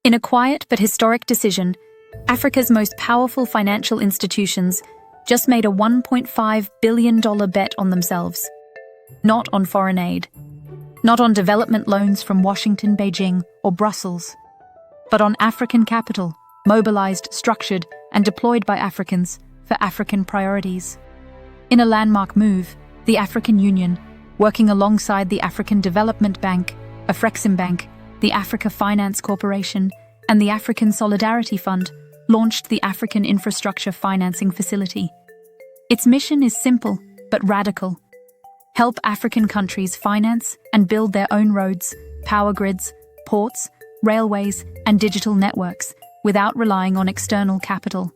In a quiet but historic decision, Africa's most powerful financial institutions just made a $1.5 billion bet on themselves. Not on foreign aid, not on development loans from Washington, Beijing, or Brussels, but on African capital, mobilized, structured, and deployed by Africans for African priorities. In a landmark move, the African Union, working alongside the African Development Bank, Afreximbank, the Africa Finance Corporation, and the African Solidarity Fund, launched the African Infrastructure Financing Facility. Its mission is simple but radical: help African countries finance and build their own roads, power grids, ports, railways, and digital networks without relying on external capital.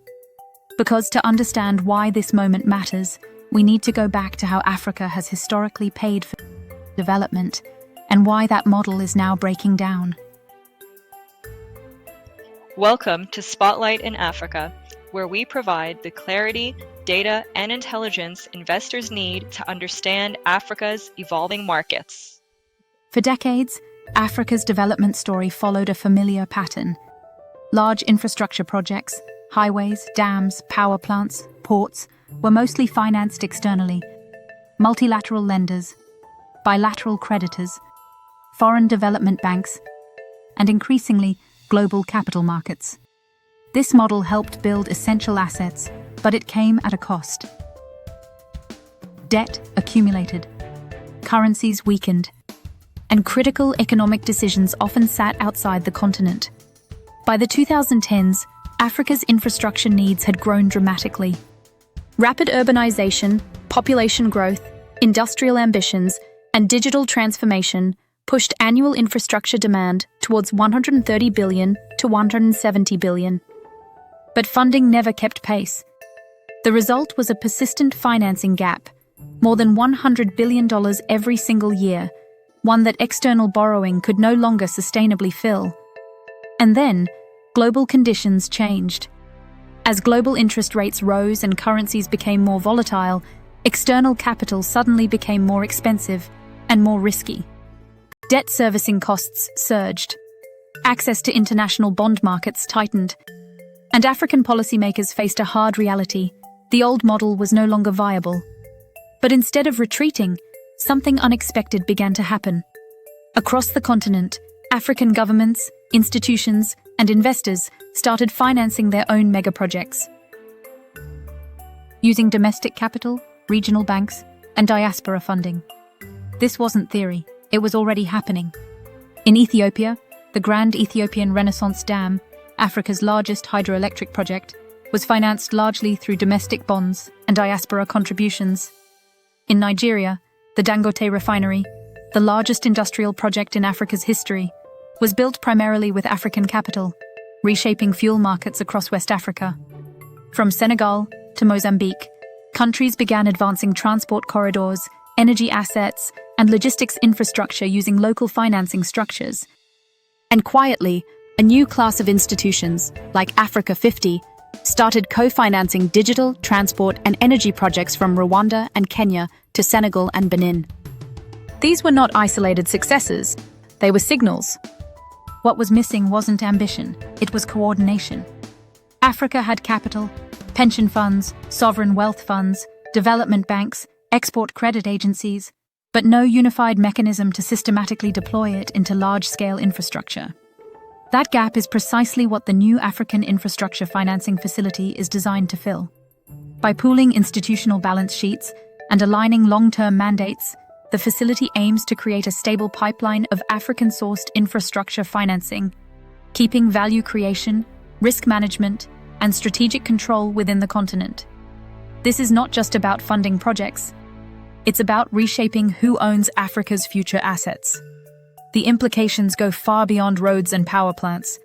Because to understand why this moment matters, we need to go back to how Africa has historically paid for development and why that model is now breaking down. Welcome to Spotlight in Africa, where we provide the clarity, data, and intelligence investors need to understand Africa's evolving markets. For decades, Africa's development story followed a familiar pattern. Large infrastructure projects, highways, dams, power plants, ports, were mostly financed externally. Multilateral lenders, bilateral creditors, foreign development banks, and increasingly, global capital markets. This model helped build essential assets, but it came at a cost. Debt accumulated, currencies weakened, and critical economic decisions often sat outside the continent. By the 2010s, Africa's infrastructure needs had grown dramatically. Rapid urbanization, population growth, industrial ambitions, and digital transformation pushed annual infrastructure demand towards $130 billion to $170 billion. But funding never kept pace. The result was a persistent financing gap, more than $100 billion every single year, one that external borrowing could no longer sustainably fill. And then, global conditions changed. As global interest rates rose and currencies became more volatile, external capital suddenly became more expensive and more risky. Debt servicing costs surged. Access to international bond markets tightened. And African policymakers faced a hard reality: the old model was no longer viable. But instead of retreating, something unexpected began to happen. Across the continent, African governments, institutions, and investors started financing their own megaprojects. Using domestic capital, regional banks, and diaspora funding. This wasn't theory, it was already happening. In Ethiopia, the Grand Ethiopian Renaissance Dam, Africa's largest hydroelectric project, was financed largely through domestic bonds and diaspora contributions. In Nigeria, the Dangote Refinery, the largest industrial project in Africa's history, was built primarily with African capital, reshaping fuel markets across West Africa. From Senegal to Mozambique, countries began advancing transport corridors, energy assets, and logistics infrastructure using local financing structures. And quietly, a new class of institutions, like Africa 50, started co-financing digital, transport, and energy projects from Rwanda and Kenya to Senegal and Benin. These were not isolated successes, they were signals. What was missing wasn't ambition, it was coordination. Africa had capital, pension funds, sovereign wealth funds, development banks, export credit agencies, but no unified mechanism to systematically deploy it into large-scale infrastructure. That gap is precisely what the new African Infrastructure Financing Facility is designed to fill. By pooling institutional balance sheets and aligning long-term mandates, the facility aims to create a stable pipeline of African-sourced infrastructure financing, keeping value creation, risk management, and strategic control within the continent. This is not just about funding projects. It's about reshaping who owns Africa's future assets. The implications go far beyond roads and power plants.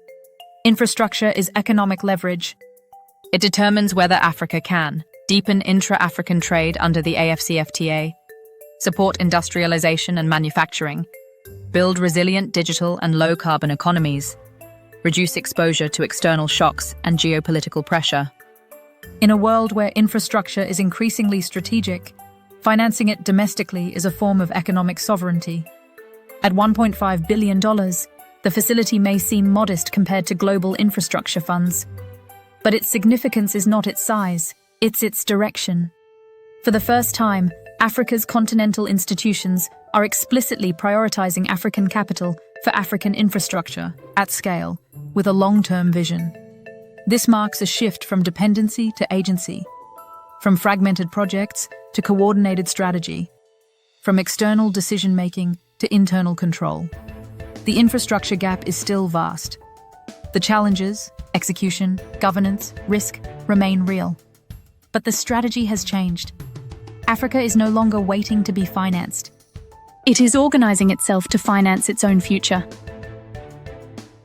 Infrastructure is economic leverage. It determines whether Africa can deepen intra-African trade under the AfCFTA, support industrialization and manufacturing, build resilient digital and low-carbon economies, reduce exposure to external shocks and geopolitical pressure. In a world where infrastructure is increasingly strategic, financing it domestically is a form of economic sovereignty. At $1.5 billion, The facility may seem modest compared to global infrastructure funds, but its significance is not its size, it's its direction. For the first time, Africa's continental institutions are explicitly prioritizing African capital for African infrastructure at scale, with a long-term vision. This marks a shift from dependency to agency, from fragmented projects to coordinated strategy, from external decision-making to internal control. The infrastructure gap is still vast. The challenges, execution, governance, risk remain real. But the strategy has changed. Africa is no longer waiting to be financed. It is organizing itself to finance its own future.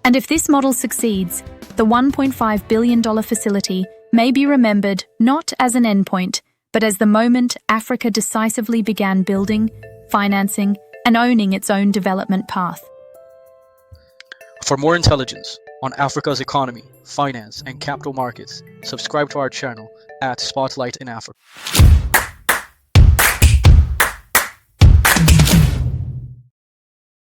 And if this model succeeds, the $1.5 billion facility may be remembered not as an endpoint, but as the moment Africa decisively began building, financing, and owning its own development path. For more intelligence on Africa's economy, finance, and capital markets, subscribe to our channel at Spotlight in Africa.